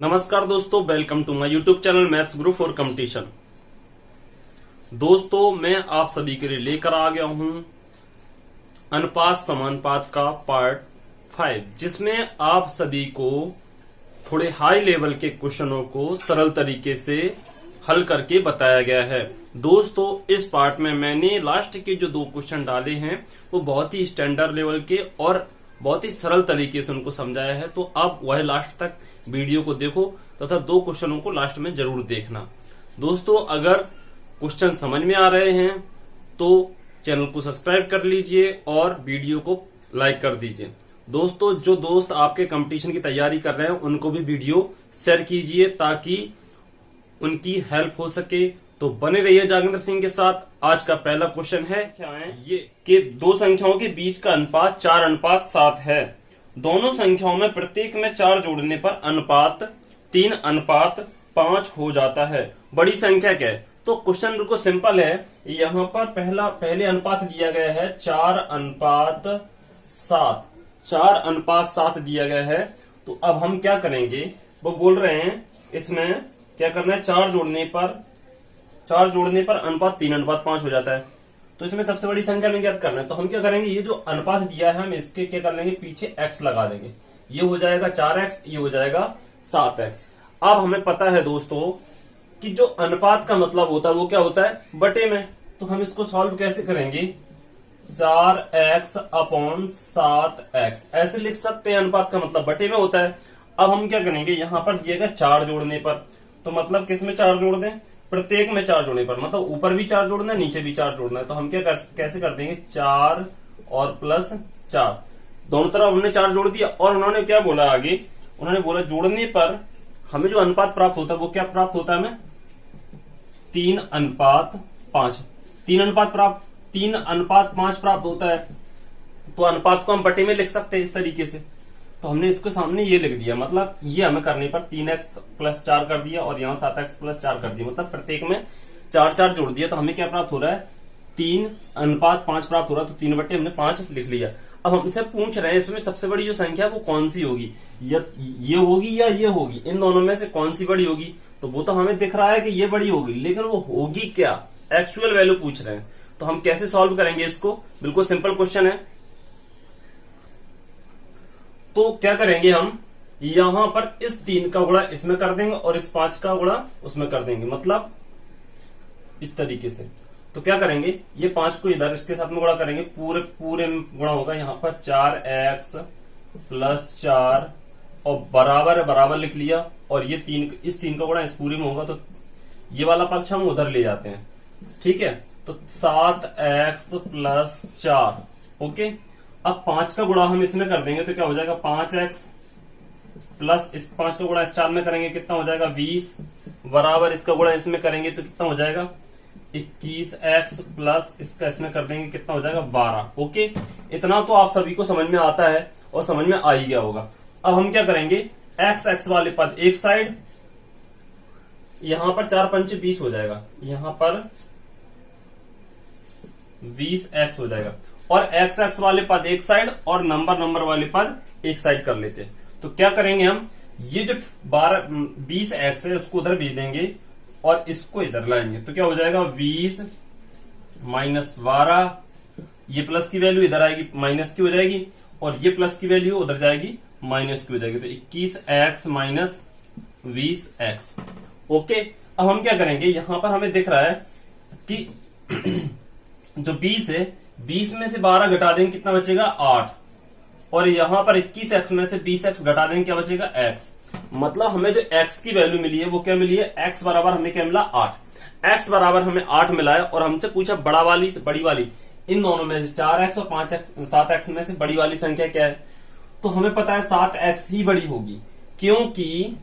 नमस्कार दोस्तों, welcome to my YouTube channel maths Guru for competition. दोस्तों, मैं आप सभी के लिए लेकर आ गया हूं अनुपात समानुपात का पार्ट 5, जिसमें आप सभी को थोड़े हाई लेवल के क्वेश्चनों को सरल तरीके से हल करके बताया गया है। दोस्तों, इस पार्ट में मैंने लास्ट के जो 2 क्वेश्चन डाले हैं वो बहुत ही स्टैंडर्ड लेवल के और बहुत ही सरल तरीके से उनको समझाया है, तो आप वह लास्ट तक वीडियो को देखो तथा 2 क्वेश्चनों को लास्ट में जरूर देखना। दोस्तों, अगर क्वेश्चन समझ में आ रहे हैं तो चैनल को सब्सक्राइब कर लीजिए और वीडियो को लाइक कर दीजिए। दोस्तों, जो दोस्त आपके कंपटीशन की तैयारी कर रहे हैं उनको भी वीडियो शेयर कीजिए ताकि उनकी हेल्प हो सके। तो बने रहिए जागेंद्र सिंह के साथ। आज का पहला क्वेश्चन है क्या है ये कि 2 संख्याओं के बीच का अनुपात 4:7 है। दोनों संख्याओं में प्रत्येक में 4 जोड़ने पर अनुपात 3:5 हो जाता है। बड़ी संख्या क्या है? तो क्वेश्चन बिल्कुल सिंपल है। यहाँ पर पहले अनुपात दिया गया है 4:7। 4:7 दिया गया है। तो अब हम क्या करेंगे, वो बोल रहे हैं इसमें क्या करना है, 4 जोड़ने पर अनुपात 3:5 हो जाता है। तो इसमें सबसे बड़ी संख्या में ज्ञात करना है। तो हम क्या करेंगे, ये जो अनुपात दिया है हम इसके क्या कर लेंगे, पीछे x लगा देंगे। ये हो जाएगा 4x, ये हो जाएगा 7x। अब हमें पता है दोस्तों कि जो अनुपात का मतलब होता है वो क्या होता है, बटे में। तो हम इसको सॉल्व कैसे करेंगे, 4x/7x ऐसे लिख सकते हैं। अनुपात का मतलब बटे में होता है। अब हम क्या करेंगे, यहां पर दिएगा 4 जोड़ने पर, तो मतलब किस में 4 जोड़ दें, प्रत्येक में 4 जोड़ने पर, मतलब ऊपर भी 4 जोड़ना है नीचे भी 4 जोड़ना है। तो हम कैसे कर देंगे, 4 और प्लस 4 दोनों तरफ हमने 4 जोड़ दिया। और उन्होंने क्या बोला आगे, उन्होंने बोला जोड़ने पर हमें जो अनुपात प्राप्त होता है वो क्या प्राप्त होता है, हमें 3:5। 3:5 प्राप्त होता है। तो अनुपात को हम बटे में लिख सकते हैं इस तरीके से। तो हमने इसके सामने ये लिख दिया, मतलब ये हमें करने पर 3x+4 कर दिया और यहाँ 7x+4 कर दिया, मतलब प्रत्येक में 4 जोड़ दिया। तो हमें क्या प्राप्त हो रहा है, 3:5 प्राप्त हो रहा है। तो 3/5 लिख लिया। अब हमसे पूछ रहे हैं इसमें सबसे बड़ी जो संख्या वो कौन सी होगी, ये होगी या ये होगी, इन दोनों में से कौन सी बड़ी होगी। तो वो तो हमें दिख रहा है कि ये बड़ी होगी, लेकिन वो होगी क्या, एक्चुअल वैल्यू पूछ रहे हैं। तो हम कैसे सॉल्व करेंगे इसको, बिल्कुल सिंपल क्वेश्चन है। तो क्या करेंगे, हम यहां पर इस 3 का गुणा इसमें कर देंगे और इस 5 का गुणा उसमें कर देंगे, मतलब इस तरीके से। तो क्या करेंगे, ये 5 को इधर इसके साथ में गुणा करेंगे, पूरे में गुणा होगा। यहां पर 4x+4 और बराबर लिख लिया। और ये इस 3 का गुणा इस पूरे में होगा, तो ये वाला पक्ष हम उधर ले जाते हैं, ठीक है। तो 7x+4, ओके। अब 5 का गुणा हम इसमें कर देंगे तो क्या हो जाएगा, 5x प्लस इस 5 का गुणा इस 4 में करेंगे, कितना हो जाएगा 20, बराबर इसका गुणा इसमें करेंगे तो कितना हो जाएगा 21x प्लस इसका इसमें कर देंगे, कितना हो जाएगा 12। ओके, इतना तो आप सभी को समझ में आता है और समझ में आ ही गया होगा। अब हम क्या करेंगे, x वाले पद एक साइड, यहां पर 4×5 20 हो जाएगा, यहां पर 20x हो जाएगा। और x वाले पद एक साइड और नंबर वाले पद एक साइड कर लेते हैं। तो क्या करेंगे हम, ये जो 20x है उसको उधर भेज देंगे और इसको इधर लाएंगे। तो क्या हो जाएगा 20 - 12, ये प्लस की वैल्यू इधर आएगी माइनस की हो जाएगी, और ये प्लस की वैल्यू उधर जाएगी माइनस की हो जाएगी। तो 21x - 20x। ओके, अब हम क्या करेंगे, यहां पर हमें दिख रहा है कि जो 20 है, 20 में से 12 घटा देंगे, कितना बचेगा 8। और यहां पर 21x में से 20x घटा देंगे, क्या बचेगा x। मतलब हमें जो x की वैल्यू मिली है वो क्या मिली है, x बराबर हमें क्या मिला 8। x बराबर हमें 8 मिला है। और हमसे पूछा बड़ी वाली इन दोनों में से 4x और 7x में से बड़ी वाली संख्या क्या है। तो हमें पता है 7x ही बड़ी होगी, क्योंकि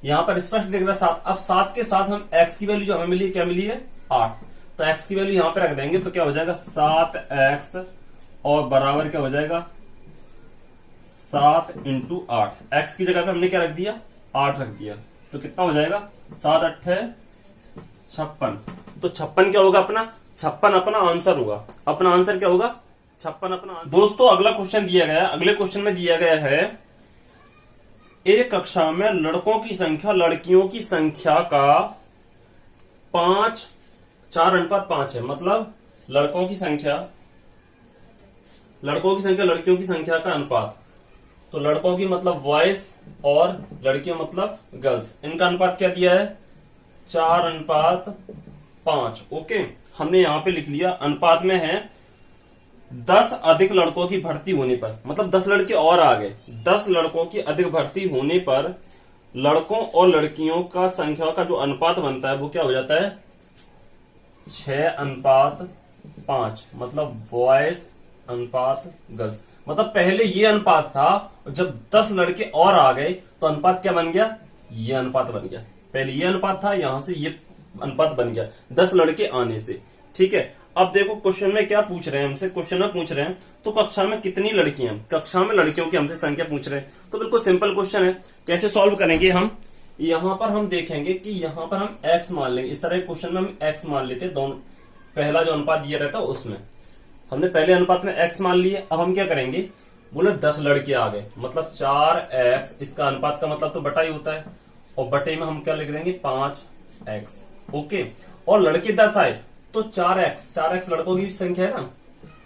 यहां पर स्पष्ट दिख रहा है 7। अब 7 के साथ हम x की वैल्यू जो हमें मिली क्या मिली है 8। तो x की वैल्यू यहां पे रख देंगे, तो क्या हो जाएगा 7x और बराबर क्या हो जाएगा 7 × 8। x की जगह पे हमने क्या रख दिया 8 रख दिया। तो कितना हो जाएगा 7 × 8 = 56। तो 56 क्या होगा अपना, 56 अपना आंसर होगा। अपना आंसर क्या होगा 56 अपना आंसर। दोस्तों, अगला क्वेश्चन दिया गया है। अगले क्वेश्चन में दिया गया है एक कक्षा में लड़कों की संख्या लड़कियों की संख्या का 4:5 है। मतलब लड़कों की संख्या लड़कियों की संख्या का अनुपात। तो लड़कों की मतलब बॉयज और लड़कियों मतलब गर्ल्स, इनका अनुपात क्या दिया है? 4:5। ओके, हमने यहां पे लिख लिया। अनुपात में है 10 अधिक लड़कों की भर्ती होने पर, मतलब 10 लड़के और आ गए, 10 लड़कों की अधिक भर्ती होने पर लड़कों और लड़कियों का संख्या का जो अनुपात बनता है वो क्या हो जाता है? 6:5। मतलब बॉयज अनुपात गर्ल्स। मतलब पहले ये अनुपात था, जब 10 लड़के और आ गए तो अनुपात क्या बन गया? ये अनुपात बन गया। पहले ये अनुपात था, यहां से ये अनुपात बन गया 10 लड़के आने से। ठीक है, अब देखो क्वेश्चन में क्या पूछ रहे हैं हमसे। क्वेश्चन में पूछ रहे हैं तो कक्षा में कितनी लड़कियां, कक्षा में लड़कियों की हमसे संख्या पूछ रहे हैं। तो बिल्कुल सिंपल क्वेश्चन है। कैसे सॉल्व करेंगे हम? यहां पर हम देखेंगे कि यहां पर हम x मान लेंगे। इस तरह क्वेश्चन में हम x मान लेते, दोनों पहला जो अनुपात दिया रहता है उसमें हमने पहले अनुपात में x मान लिए। अब हम क्या करेंगे? बोले 10 लड़के आ गए, मतलब 4x, इसका अनुपात का मतलब तो बटा ही होता है, और बटे में हम क्या लिख देंगे? 5x। ओके, और लड़के 10 आए तो 4x लड़कों की संख्या है ना,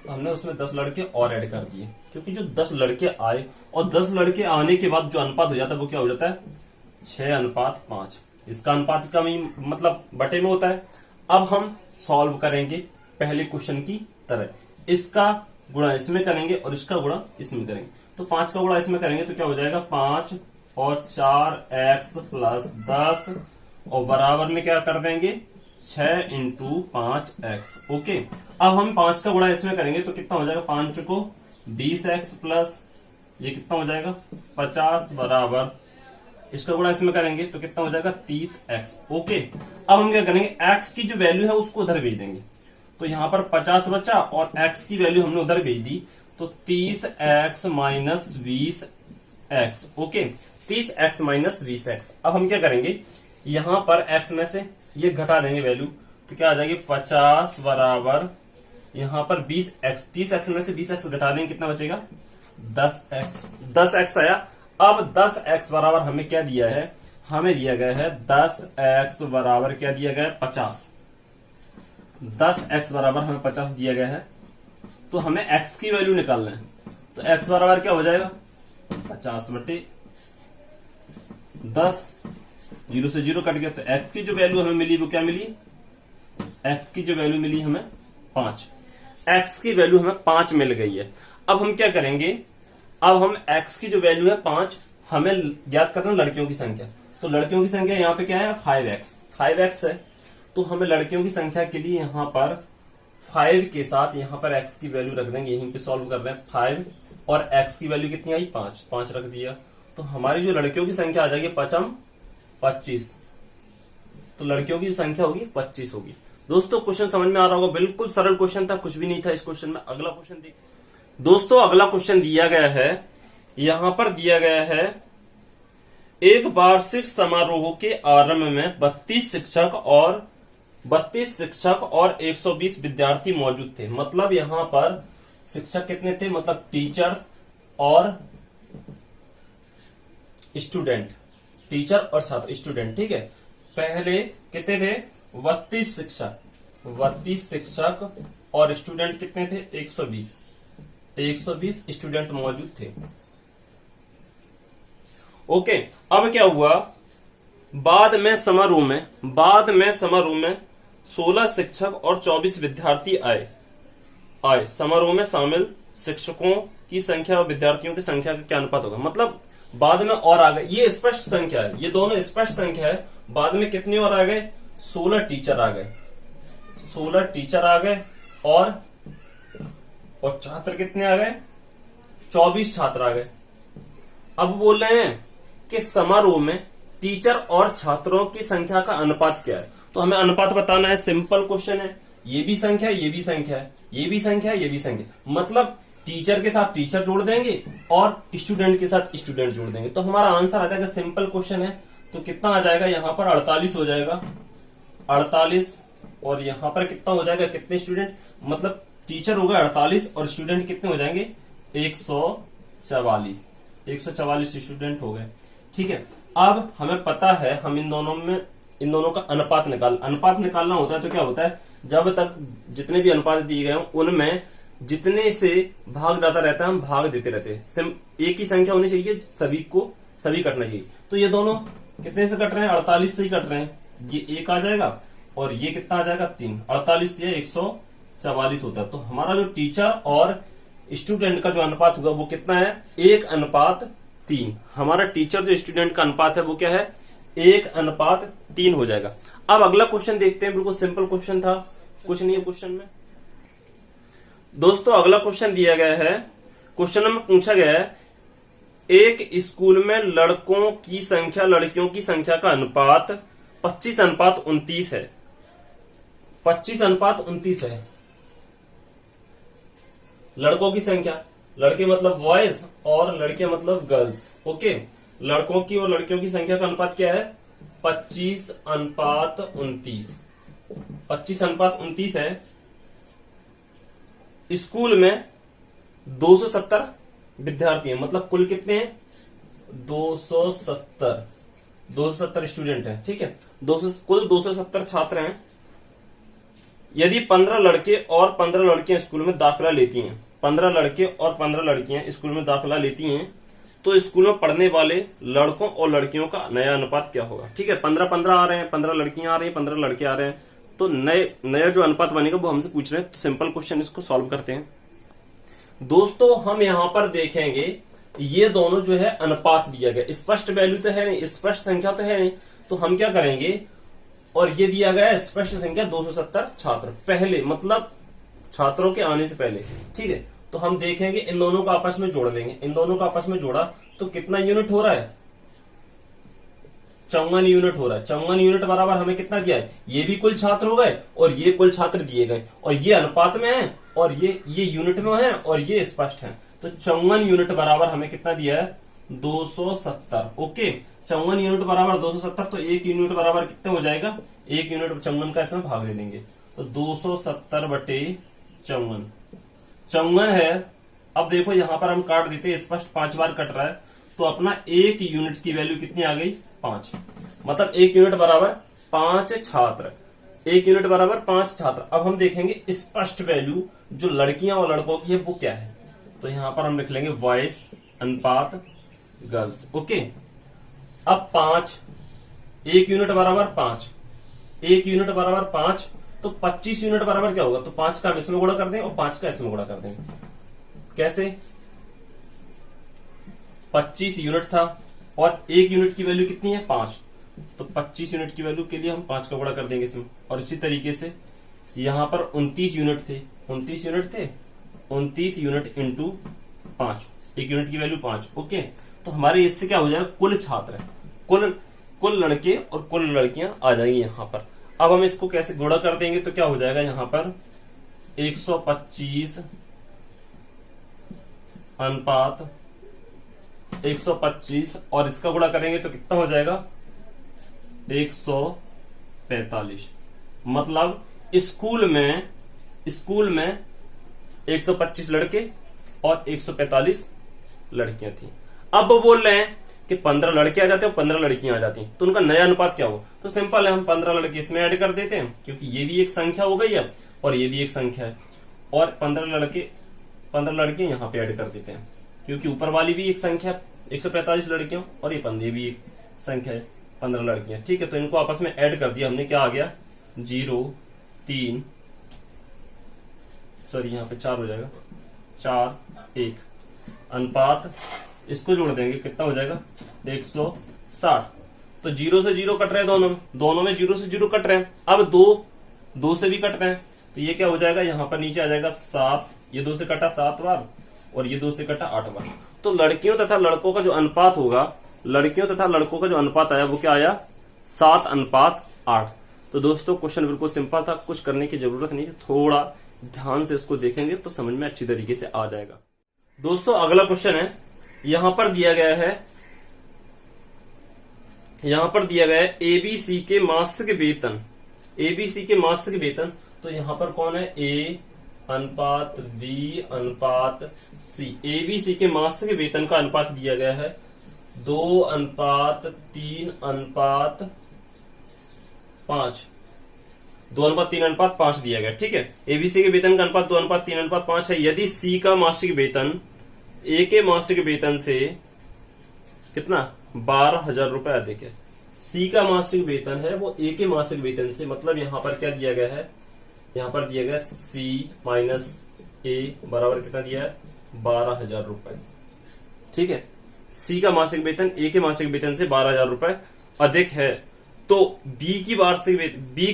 तो हमने उसमें 10 लड़के और ऐड कर दिए, क्योंकि जो 10 लड़के आए और 10 लड़के आने के बाद जो अनुपात हो जाता है वो क्या हो जाता है? 6:5। इसका अनुपात का मतलब बटे में होता है। अब हम सॉल्व करेंगे पहले क्वेश्चन की तरह, इसका गुणा इसमें करेंगे और इसका गुणा इसमें करेंगे। तो 5 का गुणा इसमें करेंगे तो क्या हो जाएगा? 5 और 4x + 10 और बराबर में क्या कर देंगे? 6 × 5x। ओके, अब हम 5 का गुणा इसमें करेंगे तो कितना हो जाएगा? 5 को 20x प्लस ये कितना हो जाएगा? 50 बराबर इसका गुणा इसमें करेंगे तो कितना हो जाएगा? 30x। ओके, अब हम क्या करेंगे? x की जो वैल्यू है उसको उधर भेज देंगे। तो यहां पर 50 बचा और x की वैल्यू हमने उधर भेज दी, तो 30x - 20x। Okay, 30x - 20x। अब हम क्या करेंगे? यहां पर x में से ये घटा देंगे वैल्यू, तो क्या आ जाएगी? 50 बराबर यहां पर 20x, 30x में से 20x घटा देंगे, कितना बचेगा? 10x। 10x आया। अब 10x बराबर हमें क्या दिया है? हमें दिया गया है 10x बराबर क्या दिया गया है? 50। 10x बराबर हमें 50 दिया गया है, तो हमें x की वैल्यू निकालना है। तो x बराबर क्या हो जाएगा? 50/10। 0 से 0 कट गया, तो x की जो वैल्यू हमें मिली वो क्या मिली? x की जो वैल्यू मिली हमें 5। x की वैल्यू हमें 5 मिल गई है। अब हम क्या करेंगे? अब हम x की जो वैल्यू है 5, हमें ज्ञात करना लड़कियों की संख्या। तो लड़कियों की संख्या यहाँ पे क्या है? 5x है। तो हमें लड़कियों की संख्या के लिए यहाँ पर 5 के साथ यहाँ पर x की वैल्यू रख देंगे। यहीं पे सॉल्व कर रहे हैं 5 और x की वैल्यू कितनी आई? 5 रख दिया, तो हमारी जो लड़कियों की संख्या आ जाएगी 25। तो लड़कियों की संख्या होगी 25 होगी। दोस्तों क्वेश्चन समझ में आ रहा होगा, बिल्कुल सरल क्वेश्चन था, कुछ भी नहीं था इस क्वेश्चन में। अगला क्वेश्चन देखिए दोस्तों। अगला क्वेश्चन दिया गया है, यहां पर दिया गया है एक वार्षिक समारोह के आरंभ में 32 शिक्षक और 120 विद्यार्थी मौजूद थे। मतलब यहां पर शिक्षक कितने थे? मतलब टीचर और स्टूडेंट, टीचर और छात्र, स्टूडेंट। ठीक है, पहले कितने थे? 32 शिक्षक और स्टूडेंट कितने थे? 120 स्टूडेंट मौजूद थे। ओके, अब क्या हुआ? बाद में समारोह में 16 शिक्षक और 24 विद्यार्थी आए। समारोह में शामिल शिक्षकों की संख्या और विद्यार्थियों की संख्या का क्या अनुपात होगा? मतलब बाद में और आ गए, ये स्पष्ट संख्या है, ये दोनों स्पष्ट संख्या है। बाद में कितने और आ गए? 16 टीचर आ गए और छात्र कितने आ गए? 24 छात्र आ गए। अब बोल रहे हैं कि समारोह में टीचर और छात्रों की संख्या का अनुपात क्या है? तो हमें अनुपात बताना है। सिंपल क्वेश्चन है, ये भी संख्या है, ये भी संख्या है, ये भी संख्या है, ये भी संख्या। मतलब टीचर के साथ टीचर जोड़ देंगे और स्टूडेंट के साथ स्टूडेंट जोड़ देंगे, तो हमारा आंसर आ जाएगा। सिंपल क्वेश्चन है, तो कितना आ जाएगा? यहाँ पर 48 हो जाएगा, 48। और यहाँ पर कितना हो जाएगा? कितने स्टूडेंट? मतलब टीचर हो गए 48 और स्टूडेंट कितने हो जाएंगे? 144 स्टूडेंट हो गए। ठीक ठीक है। अब हमें पता है हम इन दोनों का अनुपात निकालना होता है। तो क्या होता है, जब तक जितने भी अनुपात दिए गए हों उनमें जितने से भाग जाता रहता है हम भाग देते रहते हैं। एक ही संख्या होनी चाहिए, सभी कटना चाहिए। तो ये दोनों कितने से कट रहे हैं, 48 से ही कट रहे हैं। ये 1 आ जाएगा और ये कितना आ जाएगा 3, 48 दिया 144 होता है। तो हमारा जो टीचर और स्टूडेंट का जो अनुपात होगा वो कितना है, 1:3। हमारा टीचर जो स्टूडेंट का अनुपात है वो क्या है, 1:3 हो जाएगा। अब अगला क्वेश्चन देखते हैं, बिल्कुल सिंपल क्वेश्चन था, कुछ नहीं है क्वेश्चन में। दोस्तों अगला क्वेश्चन दिया गया है, क्वेश्चन में पूछा गया है एक स्कूल में लड़कों की संख्या लड़कियों की संख्या का अनुपात 25:29 है। 25:29 है लड़कों की संख्या, लड़के मतलब बॉयज और लड़कियां मतलब गर्ल्स। ओके, लड़कों की और लड़कियों की संख्या का अनुपात क्या है, 25:29। 25:29 है। स्कूल में 270 विद्यार्थी हैं, मतलब कुल कितने हैं, 270 स्टूडेंट हैं। ठीक है, कुल 270 छात्र हैं। यदि 15 लड़के और 15 लड़कियां स्कूल में दाखिला लेती हैं, 15 लड़के और 15 लड़कियां स्कूल में दाखिला लेती हैं, तो स्कूल में पढ़ने वाले लड़कों और लड़कियों का नया अनुपात क्या होगा। ठीक है, 15 आ रहे हैं, 15 लड़कियां आ रही हैं, 15 लड़के आ रहे हैं, तो नया जो अनुपात बनेगा वो हमसे पूछ रहे हैं। तो सिंपल क्वेश्चन इसको सॉल्व करते हैं। दोस्तों हम यहां पर देखेंगे ये दोनों जो है अनुपात दिया गया, स्पष्ट वैल्यू तो है नहीं, स्पष्ट संख्या तो है नहीं, तो हम क्या करेंगे, और ये दिया गया है स्पष्ट संख्या 270 छात्र, पहले मतलब छात्रों के आने से पहले। ठीक है, तो हम देखेंगे इन दोनों को आपस में जोड़ देंगे। इन दोनों को आपस में जोड़ा तो कितना यूनिट हो रहा है, 54 यूनिट हो रहा है। 54 यूनिट बराबर हमें कितना दिया है, ये भी कुल छात्र हो गए और ये कुल छात्र दिए गए, और ये अनुपात में है और ये यूनिट में है और ये स्पष्ट है। तो 54 यूनिट बराबर हमें कितना दिया है, 270। ओके, 54 यूनिट बराबर 270, तो 1 यूनिट बराबर कितना हो जाएगा, 1 यूनिट 54 का इसमें भाग दे देंगे, तो 270/54 54 है। अब देखो यहां पर हम काट देते, स्पष्ट 5 बार कट रहा है, तो अपना 1 यूनिट की वैल्यू कितनी आ गई, 5। मतलब 1 यूनिट बराबर 5 छात्र, 1 यूनिट बराबर 5 छात्र। अब हम देखेंगे स्पष्ट वैल्यू जो लड़कियां और लड़कों की है वो क्या है, तो यहां पर हम लिख लेंगे बॉयज अनुपात गर्ल्स। ओके, अब 5, 1 यूनिट बराबर 5, 1 यूनिट बराबर 5, तो 25 यूनिट बराबर क्या होगा, तो 5 का हम इसमें गुणा कर दें और 5 का इसमें गुणा कर देंगे। कैसे, 25 यूनिट था और 1 यूनिट की वैल्यू कितनी है, 5, तो 25 यूनिट की वैल्यू के लिए हम 5 का गुणा कर देंगे इसमें। और इसी तरीके से यहां पर 29 यूनिट थे, 29 यूनिट इंटू 5, 1 यूनिट की वैल्यू 5। ओके, तो हमारे इससे क्या हो जाएगा, कुल छात्र, कुल लड़के और कुल लड़कियां आ जाएंगी यहां पर। अब हम इसको कैसे गुणा कर देंगे, तो क्या हो जाएगा यहां पर 125 अनुपात 125 और इसका गुणा करेंगे तो कितना हो जाएगा 145। मतलब स्कूल में 125 लड़के और 145 लड़कियां थी। अब वो बोल रहे हैं कि 15 लड़के आ जाते हैं और 15 लड़कियां आ जाती हैं, तो उनका नया अनुपात क्या होगा, तो सिंपल है, हम 15 लड़के इसमें ऐड कर देते हैं क्योंकि ये भी एक संख्या हो गई है और ये भी एक संख्या है, और 15 लड़के यहां पे ऐड कर देते हैं क्योंकि ऊपर वाली भी एक संख्या 145 लड़कियों और ये भी एक संख्या है 15 लड़कियां। ठीक है, तो इनको आपस में ऐड कर दिया हमने, क्या आ गया 0 3 सॉरी यहां पे 4 हो जाएगा, 4 1 अनुपात, इसको जोड़ देंगे कितना हो जाएगा 160। तो 0 से 0 कट रहे हैं, दोनों में 0 से 0 कट रहे हैं। अब 2 से भी कट रहे हैं, तो ये क्या हो जाएगा, यहां पर नीचे आ जाएगा 7, ये 2 से कटा 7 बार और ये 2 से कटा 8 बार। तो लड़कियों तथा लड़कों का जो अनुपात होगा, लड़कियों तथा लड़कों का जो अनुपात आया वो क्या आया 7:8। तो दोस्तों क्वेश्चन बिल्कुल सिंपल था, कुछ करने की जरूरत नहीं है, थोड़ा ध्यान से इसको देखेंगे तो समझ में अच्छी तरीके से आ जाएगा। दोस्तों अगला क्वेश्चन है, यहां पर दिया गया है एबीसी के मासिक वेतन, एबीसी के मासिक वेतन। तो यहां पर कौन है, ए अनुपात बी अनुपात सी, एबीसी के मासिक वेतन का अनुपात दिया गया है 2:3:5, 2:3:5 दिया गया। ठीक है, एबीसी के वेतन का अनुपात 2:3:5 है। यदि सी का मासिक वेतन ए के मासिक वेतन से कितना 12,000 रुपए अधिक है, सी का मासिक वेतन है वो ए के मासिक वेतन से, मतलब यहां पर क्या दिया गया है, यहां पर दिया गया सी माइनस ए बराबर कितना दिया है 12,000 रुपए। ठीक है, सी का मासिक वेतन ए के मासिक वेतन से 12,000 रुपए अधिक है, तो बी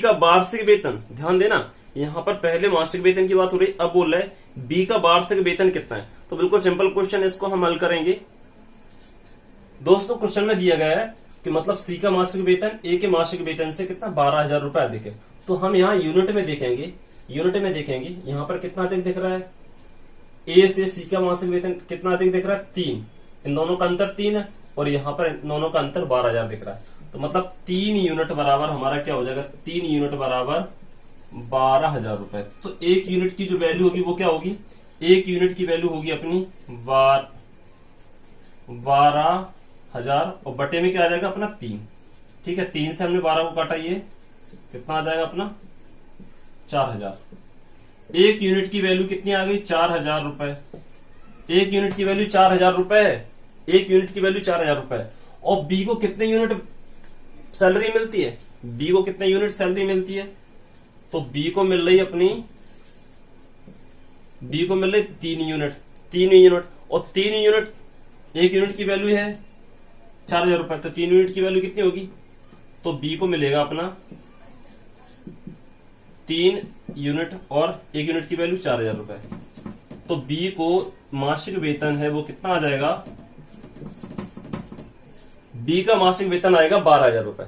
का वार्षिक वेतन, ध्यान देना यहां पर पहले मासिक वेतन की बात हो रही, अब बोल रहे हैं बी का वार्षिक वेतन कितना है। तो बिल्कुल सिंपल क्वेश्चन, इसको हम हल करेंगे। दोस्तों क्वेश्चन में दिया गया है कि मतलब सी का मासिक वेतन ए के मासिक वेतन से कितना 12,000 रुपए अधिक है, तो हम यहाँ यूनिट में देखेंगे, यहाँ पर कितना अधिक दिख रहा है, ए से सी का मासिक वेतन कितना अधिक दिख रहा है 3, इन दोनों का अंतर 3 है, और यहाँ पर इन दोनों का अंतर 12,000 दिख रहा है। तो मतलब 3 यूनिट बराबर हमारा क्या हो जाएगा, 3 यूनिट बराबर 12,000 रुपए। तो एक यूनिट की जो वैल्यू होगी वो क्या होगी, एक यूनिट की वैल्यू होगी अपनी 12,000 और बटे में क्या आ जाएगा अपना 3। ठीक है, 3 से हमने 12 को काटा, ये कितना आ जाएगा अपना 4,000। एक यूनिट की वैल्यू कितनी आ गई 4,000 रुपए, एक यूनिट की वैल्यू 4,000 रुपए है, एक यूनिट की वैल्यू 4,000 रुपए है। और बी को कितने यूनिट सैलरी मिलती है, बी को कितने यूनिट सैलरी मिलती है, तो बी को मिल रही 3 यूनिट, और 3 यूनिट, एक यूनिट की वैल्यू है 4,000 रुपए, तो 3 यूनिट की वैल्यू कितनी होगी, तो बी को मिलेगा अपना 3 यूनिट और एक यूनिट की वैल्यू 4,000 रुपए। तो बी को मासिक वेतन है वो कितना आ जाएगा, बी का मासिक वेतन आएगा 12,000 रुपए,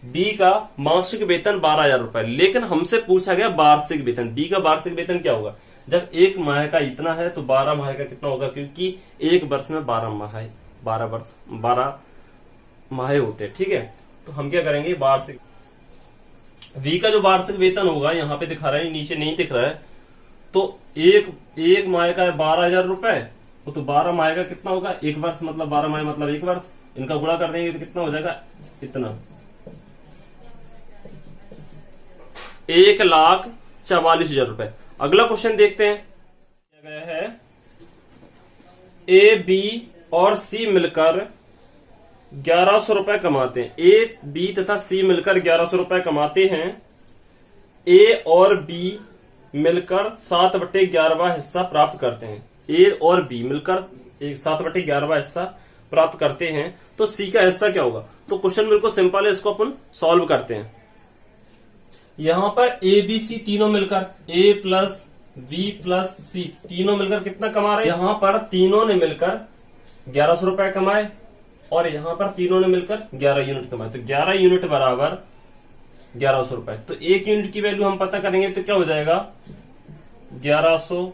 बी का मासिक वेतन 12,000 रुपए। लेकिन हमसे पूछा गया वार्षिक वेतन, बी का वार्षिक वेतन क्या होगा, जब एक माह का इतना है तो 12 माह का कितना होगा, क्योंकि एक वर्ष में 12 माह होते हैं। ठीक है, तो हम क्या करेंगे, वार्षिक वी का जो वार्षिक वेतन होगा यहाँ पे दिखा रहा है, नीचे नहीं दिख रहा है, तो एक माह का 12,000 रुपए, तो 12 माह का कितना होगा, एक वर्ष, मतलब 12 माह मतलब एक वर्ष, इनका गुणा कर देंगे तो कितना हो जाएगा, इतना 1,44,000 रुपए। अगला क्वेश्चन देखते हैं, क्या गया है, ए बी और सी मिलकर 1,100 रुपए कमाते हैं, ए बी तथा सी मिलकर 1,100 रुपए कमाते हैं, ए और बी मिलकर 7/11वां हिस्सा प्राप्त करते हैं, ए और बी मिलकर 7/11वां हिस्सा प्राप्त करते हैं, तो सी का हिस्सा क्या होगा। तो क्वेश्चन बिल्कुल सिंपल है, इसको अपन सॉल्व करते हैं। यहां पर ए बी सी तीनों मिलकर, ए प्लस बी प्लस सी तीनों मिलकर कितना कमा रहे हैं, यहां पर तीनों ने मिलकर 1,100 रुपए कमाए, और यहां पर तीनों ने मिलकर 11 यूनिट कमाए, तो 11 यूनिट बराबर 1,100 रुपए। तो एक यूनिट की वैल्यू हम पता करेंगे तो क्या हो जाएगा 1,100,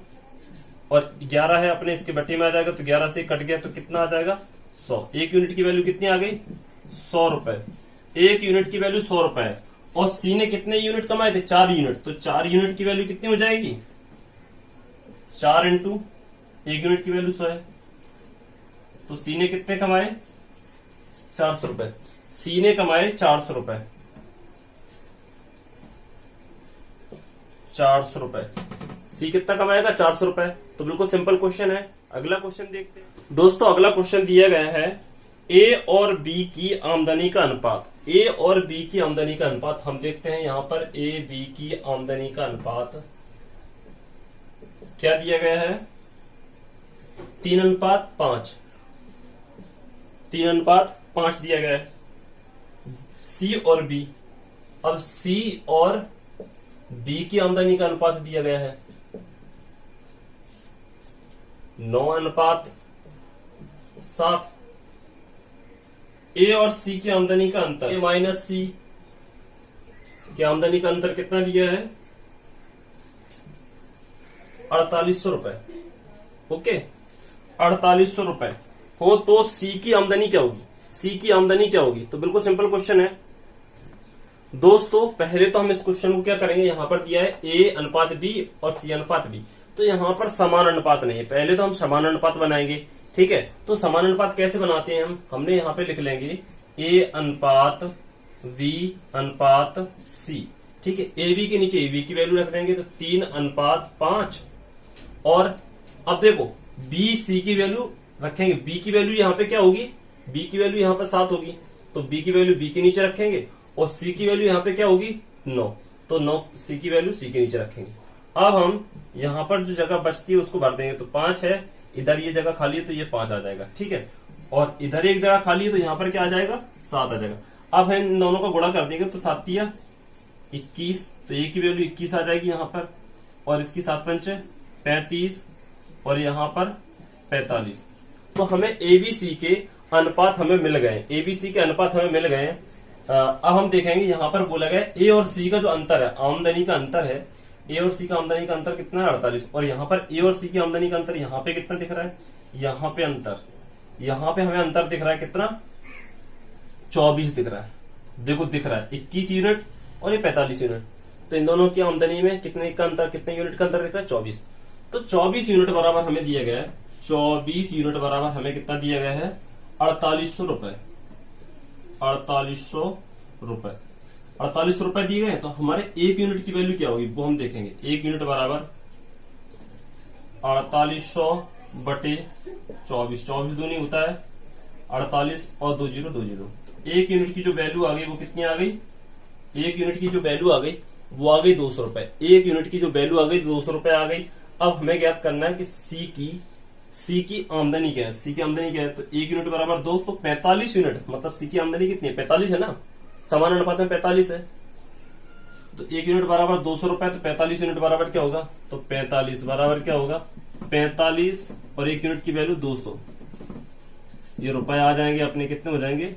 और 11 है अपने इसके बट्टे में आ जाएगा, तो 11 से कट गया तो कितना आ जाएगा 100। एक यूनिट की वैल्यू कितनी आ गई 100 रुपए, एक यूनिट की वैल्यू 100 रुपए है। और सी ने कितने यूनिट कमाए थे 4 यूनिट, तो 4 यूनिट की वैल्यू कितनी हो जाएगी 4 इंटू एक यूनिट की वैल्यू 100 है, तो सी ने कितने कमाए 400 रुपए, सी ने कमाए 400 रुपए, 400 रुपए, सी कितना कमाएगा 400 रुपए। तो बिल्कुल सिंपल क्वेश्चन है। अगला क्वेश्चन देखते हैं दोस्तों। अगला क्वेश्चन दिया गया है ए और बी की आमदनी का अनुपात, ए और बी की आमदनी का अनुपात हम देखते हैं। यहां पर ए बी की आमदनी का अनुपात क्या दिया गया है 3:5, 3:5 दिया गया है। सी और बी, अब सी और बी की आमदनी का अनुपात दिया गया है 9:7। ए और सी की आमदनी का अंतर, ए माइनस सी की आमदनी का अंतर कितना दिया है 4,800 रुपए। ओके, 4,800 रुपए हो तो सी की आमदनी क्या होगी, सी की आमदनी क्या होगी। तो बिल्कुल सिंपल क्वेश्चन है दोस्तों। पहले तो हम इस क्वेश्चन को क्या करेंगे, यहां पर दिया है ए अनुपात बी और सी अनुपात बी, तो यहां पर समान अनुपात नहीं है। पहले तो हम समान अनुपात बनाएंगे ठीक है। तो समानुपात कैसे बनाते हैं हमने यहाँ पे लिख लेंगे ए अनुपात V अनुपात C, ठीक है। ए बी के नीचे ए बी की वैल्यू रख देंगे तो 3:5। और अब देखो बी सी की वैल्यू रखेंगे, बी की वैल्यू यहाँ पे क्या होगी, बी की वैल्यू यहाँ पर 7 होगी, तो बी की वैल्यू बी के नीचे रखेंगे, और सी की वैल्यू यहाँ पे क्या होगी 9, तो 9 सी की वैल्यू सी के नीचे रखेंगे। अब हम यहाँ पर जो जगह बचती है उसको भर देंगे, तो 5 है, इधर ये जगह खाली है तो ये 5 आ जाएगा, ठीक है। और इधर एक जगह खाली है तो यहाँ पर क्या आ जाएगा 7 आ जाएगा। अब हम इन दोनों का गुणा कर देंगे तो 7 या 21, तो ए की वैल्यू 21 आ जाएगी यहाँ पर, और इसकी 7 पंच 35, और यहाँ पर 45। तो हमें एबीसी के अनुपात हमें मिल गए, एबीसी के अनुपात हमें मिल गए। अब हम देखेंगे यहाँ पर बोला गया ए और सी का जो अंतर है, आमदनी का अंतर है, ए और सी का आमदनी का अंतर कितना है 48, और यहाँ पर ए और सी की आमदनी का अंतर यहाँ पे कितना दिख रहा है, यहाँ पे अंतर, यहाँ पे हमें अंतर दिख रहा है कितना 24 दिख रहा है, देखो दिख रहा है 21 यूनिट और ये 45 यूनिट, तो इन दोनों की आमदनी में कितने का अंतर, कितने यूनिट का अंतर दिख रहा है 24। तो 24 यूनिट बराबर हमें दिया गया है, 24 यूनिट बराबर हमें कितना दिया गया है 4800 रुपए, 4800 रुपए, 4800 रुपए दिए गए। तो हमारे 1 यूनिट की वैल्यू क्या होगी वो हम देखेंगे। 1 यूनिट बराबर 4800 बटे 24, 24 दूनी होता है 48 और 20 20। 1 यूनिट की जो वैल्यू आ गई वो कितनी आ गई, 1 यूनिट की जो वैल्यू आ गई वो आ गई 200 रुपए, 1 यूनिट की जो वैल्यू आ गई 200 रुपए आ गई। अब हमें ज्ञात करना है कि सी की आमदनी क्या है, सी की आमदनी क्या है, तो 1 यूनिट बराबर 2, तो 45 यूनिट, मतलब सी की आमदनी कितनी है 45 है ना, समान अनुपात में 45 है, तो 1 यूनिट बराबर 200 रुपए, तो 45 यूनिट बराबर क्या होगा, तो 45 बराबर क्या होगा 45, और 1 यूनिट की वैल्यू 200, ये रुपए आ जाएंगे अपने, कितने हो जाएंगे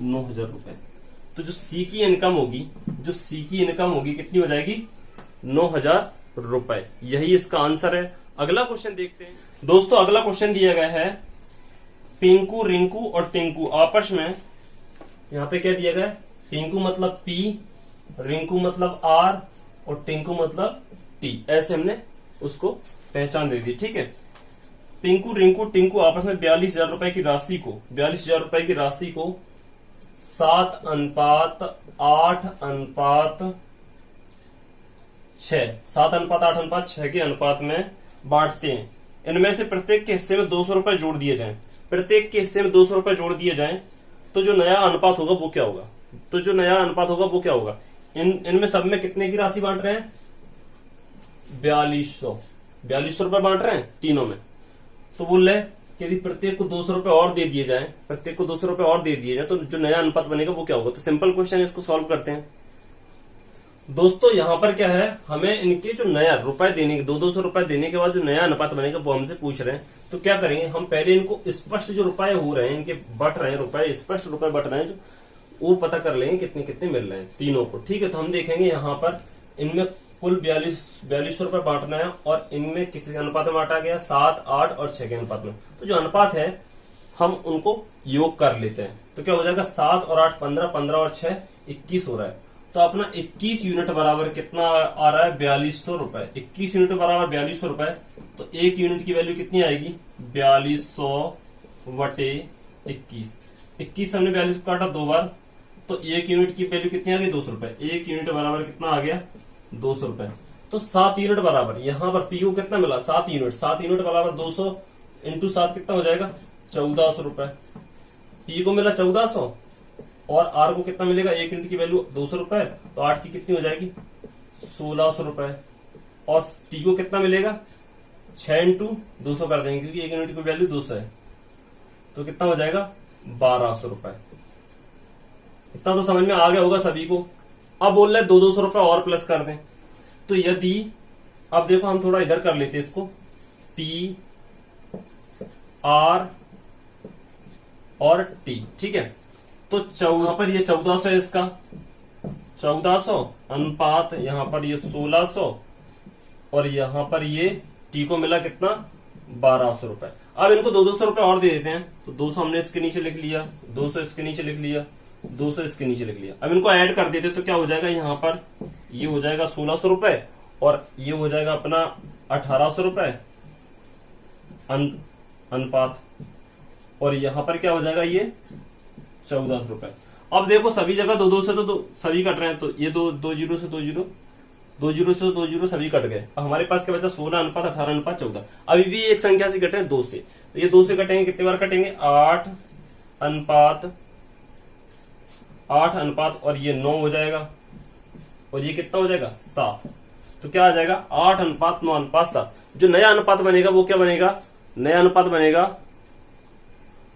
9000 रुपए। तो जो सी की इनकम होगी, जो सी की इनकम होगी कितनी हो जाएगी 9000 रुपए, यही इसका आंसर है। अगला क्वेश्चन देखते हैं दोस्तों। अगला क्वेश्चन दिया गया है पिंकू, रिंकू और टिंकू आपस में, यहाँ पे क्या दिया गया है, पिंकू मतलब पी, रिंकू मतलब आर, और टिंकू मतलब टी, ऐसे हमने उसको पहचान दे दी, ठीक है। पिंकू, रिंकू, टिंकू आपस में 42,000 रुपए की राशि को, 42,000 रुपए की राशि को 7:8:6, 7:8:6 के अनुपात में बांटते हैं। इनमें से प्रत्येक के हिस्से में 200 रुपए जोड़ दिए जाएं, प्रत्येक के हिस्से में 200 रुपए जोड़ दिए जाएं, तो जो नया अनुपात होगा वो क्या होगा, तो जो नया अनुपात होगा वो क्या होगा। इनमें सब में कितने की राशि बांट रहे हैं 4200 रुपए बांट रहे हैं तीनों में। तो बोल रहे कि यदि प्रत्येक को 200 रुपए और दे दिए जाए, प्रत्येक को 200 रुपए और दे दिए जाए, तो जो नया अनुपात बनेगा वो क्या होगा। तो सिंपल क्वेश्चन है, इसको सॉल्व करते हैं दोस्तों। यहां पर क्या है, हमें इनके जो नया रुपए देने के 200 रुपए देने के बाद जो नया अनुपात बनेगा वो हमसे पूछ रहे हैं। तो क्या करेंगे, हम पहले इनको स्पष्ट जो रुपए हो रहे हैं, इनके बट रहे हैं रुपए, स्पष्ट रुपए बट रहे हैं, जो वो पता कर लेंगे कितने कितने मिल रहे हैं तीनों को, ठीक है। तो हम देखेंगे यहाँ पर इनमें कुल 4200 रुपए बांटना है, और इनमें किसी अनुपात में बांटा गया 7, 8 और 6 के अनुपात में। तो जो अनुपात है हम उनको योग कर लेते हैं, तो क्या हो जाएगा 7 और 8 15, 15 और 6 21 हो रहा है। तो अपना 21 यूनिट बराबर कितना आ रहा है 4200 रुपए, 21 यूनिट बराबर 4200 रुपए। तो 1 यूनिट की वैल्यू कितनी आएगी 4200 बटे 21, 21 हमने 42 काटा 2 बार, तो 1 यूनिट की वैल्यू कितनी आ गई 200 रुपए, 1 यूनिट बराबर कितना आ गया 200 रुपए। तो 7 यूनिट बराबर, यहां पर पी को कितना मिला 7 यूनिट, 7 यूनिट बराबर 200 इंटू 7 कितना हो जाएगा 1400 रुपए। पी को मिला 1400 और आर को कितना मिलेगा, 1 यूनिट की वैल्यू 200 रुपए, तो 8 की कितनी हो जाएगी 1600 रुपए। और टी को कितना मिलेगा 6 इंटू 200 कर देंगे, क्योंकि 1 यूनिट की वैल्यू 200 है, तो कितना हो जाएगा 1200 रुपए। इतना तो समझ में आ गया होगा सभी को। अब बोल रहे 200 रुपए और प्लस कर दें, तो यदि अब देखो हम थोड़ा इधर कर लेते इसको, पी आर और टी, ठीक है। तो यहां पर ये 1400 है, इसका 1400 अनुपात यहां पर ये 1600, और यहां पर ये टी को मिला कितना 1200 रुपए। अब इनको 200 रुपए और दे देते हैं, तो 200 हमने इसके नीचे लिख लिया, 200 इसके नीचे लिख लिया, 200 इसके नीचे लिख लिया। अब इनको ऐड कर देते तो क्या हो जाएगा, यहाँ पर ये हो जाएगा 1600 रुपए, और ये हो जाएगा अपना 1800 रुपए, अनुपात, और यहां पर क्या हो जाएगा ये 14 रुपए। अब देखो सभी जगह दो दो से तो सभी कट रहे हैं, तो ये दो जीरो से दो जीरो, दो जीरो से दो जीरो सभी कट गए। अब हमारे पास क्या बचा 16 अनुपात 18 अनुपात 14। अभी भी एक संख्या से कटे हैं 2 से, तो ये 2 से कटेंगे कितने बार कटेंगे 8 अनुपात और ये 9 हो जाएगा, और ये कितना हो जाएगा 7। तो क्या आ जाएगा 8 अनुपात 9 अनुपात 7। जो नया अनुपात बनेगा वो क्या बनेगा, नया अनुपात बनेगा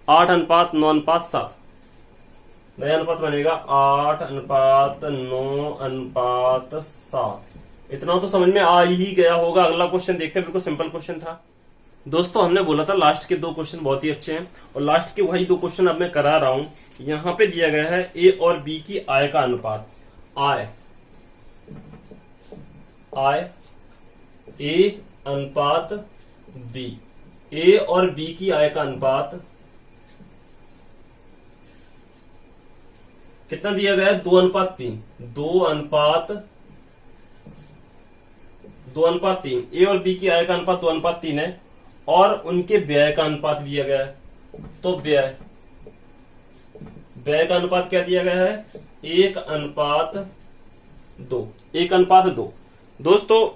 8 अनुपात 9 अनुपात 7। नया अनुपात बनेगा 8 अनुपात 9 अनुपात 7। इतना तो समझ में आ ही गया होगा। अगला क्वेश्चन देखते हैं, बिल्कुल सिंपल क्वेश्चन था। दोस्तों हमने बोला था लास्ट के 2 क्वेश्चन बहुत ही अच्छे हैं, और लास्ट के वही 2 क्वेश्चन अब मैं करा रहा हूं। यहां पे दिया गया है ए और बी की आय का अनुपात, आय ए अनुपात बी, ए और बी की आय का अनुपात कितना दिया गया है 2 अनुपात 3, 2 अनुपात 3। ए और बी की आय का अनुपात 2 अनुपात 3 है, और उनके व्यय का अनुपात दिया गया है। तो व्यय का अनुपात क्या दिया गया है 1 अनुपात 2, 1 अनुपात 2। दोस्तों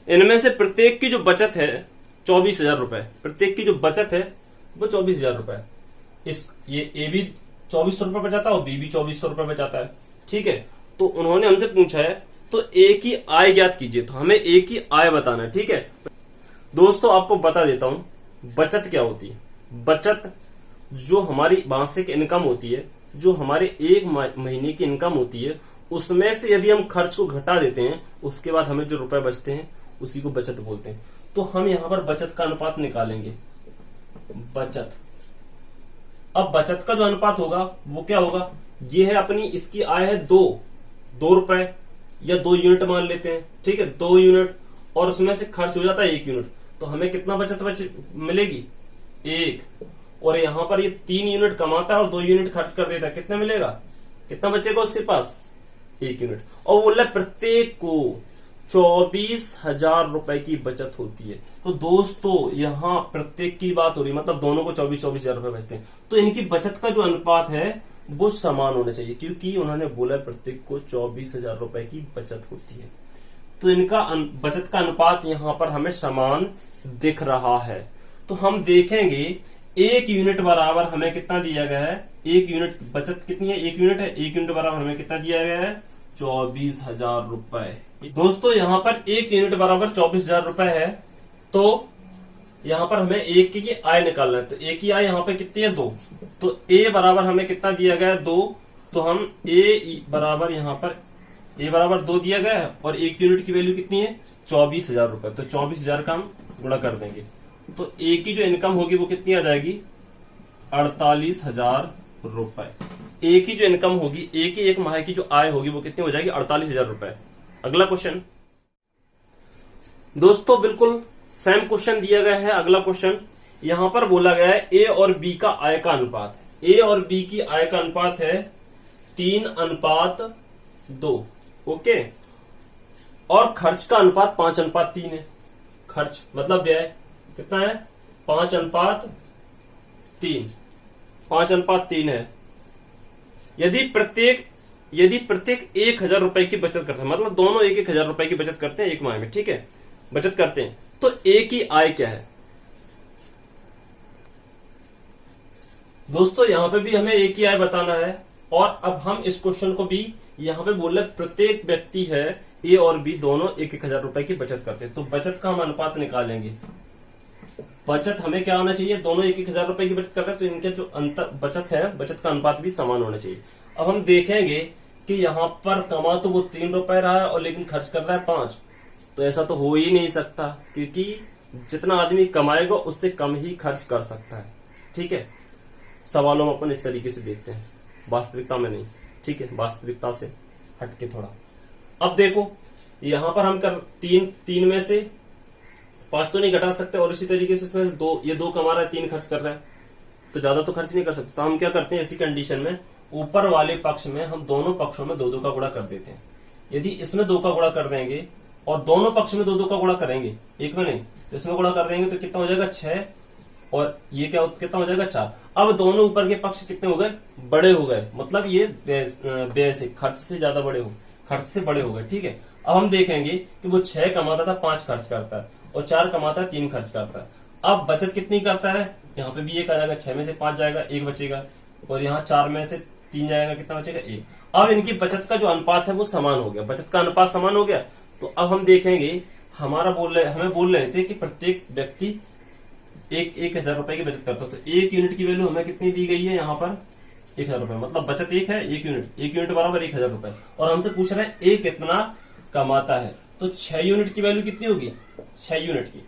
इनमें से प्रत्येक की जो बचत है 24,000 रुपए, प्रत्येक की जो बचत है वो 24,000 रुपए। ये ए भी 2400 रुपए बचाता है और बी भी 2400 रुपए बचाता है, ठीक है। तो उन्होंने हमसे पूछा है तो ए की आय ज्ञात कीजिए, तो हमें ए की आय बताना है, ठीक है। दोस्तों आपको बता देता हूं बचत क्या होती है। बचत जो हमारी मासिक इनकम होती है, जो हमारे 1 महीने की इनकम होती है, उसमें से यदि हम खर्च को घटा देते हैं, उसके बाद हमें जो रुपए बचते हैं उसी को बचत बोलते हैं। तो हम यहां पर बचत का अनुपात निकालेंगे, बचत। अब बचत का जो अनुपात होगा वो क्या होगा, ये है अपनी, इसकी आय है 2 रुपए या 2 यूनिट मान लेते हैं, ठीक है, 2 यूनिट, और उसमें से खर्च हो जाता है 1 यूनिट, तो हमें कितना बचत मिलेगी 1। और यहां पर ये 3 यूनिट कमाता है और 2 यूनिट खर्च कर देता है, कितना मिलेगा, कितना बचेगा उसके पास 1 यूनिट। और बोला प्रत्येक को 24,000 रुपए की बचत होती है। तो दोस्तों यहां प्रत्येक की बात हो रही, मतलब दोनों को 24,000 रुपए बचते हैं, तो इनकी बचत का जो अनुपात है वो समान होना चाहिए, क्योंकि उन्होंने बोला प्रत्येक को 24,000 रुपए की बचत होती है। तो इनका बचत का अनुपात यहां पर हमें समान दिख रहा है। तो हम देखेंगे 1 यूनिट बराबर हमें कितना दिया गया है, 1 यूनिट बचत कितनी है 1 यूनिट है, 1 यूनिट बराबर हमें कितना दिया गया है 24,000 रुपए। दोस्तों यहां पर 1 यूनिट बराबर 24,000 रुपए है, तो यहां पर हमें ए की आय निकालना है। तो ए की आय यहां पर कितनी है 2, तो ए बराबर हमें कितना दिया गया है 2, तो हम ए बराबर यहां पर ए बराबर 2 दिया गया है, और 1 यूनिट की वैल्यू कितनी है 24,000 रुपए। तो 24,000 का हम गुणा कर देंगे, तो ए की जो इनकम होगी वो कितनी आ जाएगी 48,000 रुपए। ए की जो इनकम होगी, ए की 1 माह की जो आय होगी वो कितनी हो जाएगी 48,000 रुपए। अगला क्वेश्चन दोस्तों बिल्कुल सेम क्वेश्चन दिया गया है। अगला क्वेश्चन यहां पर बोला गया है ए और बी का आय का अनुपात, ए और बी की आय का अनुपात है 3 अनुपात 2, ओके, और खर्च का अनुपात 5 अनुपात 3 है। खर्च मतलब व्यय कितना है 5 अनुपात 3, 5 अनुपात 3 है। यदि प्रत्येक 1,000 रुपए की बचत करते हैं, मतलब दोनों 1,000 रुपए की बचत करते हैं 1 माह में, ठीक है, बचत करते हैं, तो ए की आय क्या है। दोस्तों यहां पे भी हमें ए की आय बताना है, और अब हम इस क्वेश्चन को भी यहां पे बोल रहे प्रत्येक व्यक्ति है ए और बी दोनों 1,000 रुपए की बचत करते हैं, तो बचत का हम अनुपात निकालेंगे। बचत हमें क्या होना चाहिए, दोनों 1,000 रुपए की बचत कर रहे हैं, तो इनके जो अंतर बचत है, बचत का अनुपात भी समान होना चाहिए। अब हम देखेंगे कि यहां पर कमा तो वो 3 रुपए रहा है, और लेकिन खर्च कर रहा है 5, तो ऐसा तो हो ही नहीं सकता, क्योंकि जितना आदमी कमाएगा उससे कम ही खर्च कर सकता है, ठीक है। सवालों में अपन इस तरीके से देखते हैं, वास्तविकता में नहीं, ठीक है, वास्तविकता से हटके थोड़ा। अब देखो यहां पर हम कर 3 में से 5 तो नहीं घटा सकते, और इसी तरीके से इसमें 2 कमा रहा है 3 खर्च कर रहा है, तो ज्यादा तो खर्च नहीं कर सकते। तो हम क्या करते हैं, ऐसी कंडीशन में ऊपर वाले पक्ष में हम दोनों पक्षों में 2 का गुणा कर देते हैं। यदि इसमें 2 का गुणा कर देंगे और दोनों पक्ष में 2 का गुणा करेंगे, एक में नहीं, तो इसमें गुणा कर देंगे तो कितना हो जाएगा 6, और ये क्या कितना हो जाएगा 4। अब दोनों ऊपर के पक्ष कितने हो गए, बड़े हो गए, मतलब ये व्यय से खर्च से ज्यादा बड़े हो, खर्च से बड़े हो गए। ठीक है, अब हम देखेंगे कि वो 6 कमाता था 5 खर्च करता है, और 4 कमाता है 3 खर्च करता है। अब बचत कितनी करता है, यहाँ पे भी 1 आ जाएगा, 6 में से 5 जाएगा 1 बचेगा, और यहाँ 4 में से 3 जाएगा, कितना बचेगा 1। अब इनकी बचत का जो अनुपात है वो समान हो गया, बचत का अनुपात समान हो गया। तो अब हम देखेंगे, हमें बोल रहे थे कि प्रत्येक व्यक्ति 1,000 रुपए की बचत करता है, तो 1 यूनिट की वैल्यू हमें कितनी दी गई है यहाँ पर 1,000 रुपए, मतलब बचत 1 है, 1 यूनिट बराबर 1,000 रुपए, और हमसे पूछ रहे हैं ए कितना कमाता है। तो 6 यूनिट की वैल्यू कितनी होगी, 6 यूनिट की,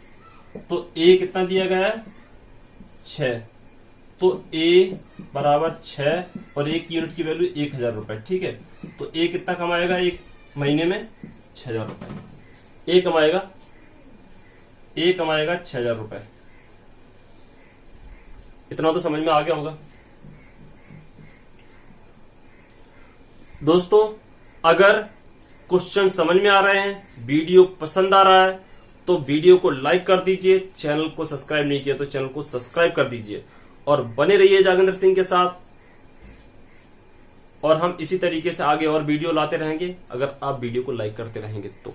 तो ए कितना दिया गया है 6, तो ए बराबर 6 और 1 यूनिट की वैल्यू 1,000 रुपए। ठीक है, तो ए कितना कमाएगा एक महीने में 6,000 रुपए, ए कमाएगा 6,000 रुपए। इतना तो समझ में आ गया होगा दोस्तों। अगर क्वेश्चन समझ में आ रहे हैं, वीडियो पसंद आ रहा है, तो वीडियो को लाइक कर दीजिए, चैनल को सब्सक्राइब नहीं किया तो चैनल को सब्सक्राइब कर दीजिए, और बने रहिए जागेंद्र सिंह के साथ, और हम इसी तरीके से आगे और वीडियो लाते रहेंगे अगर आप वीडियो को लाइक करते रहेंगे तो।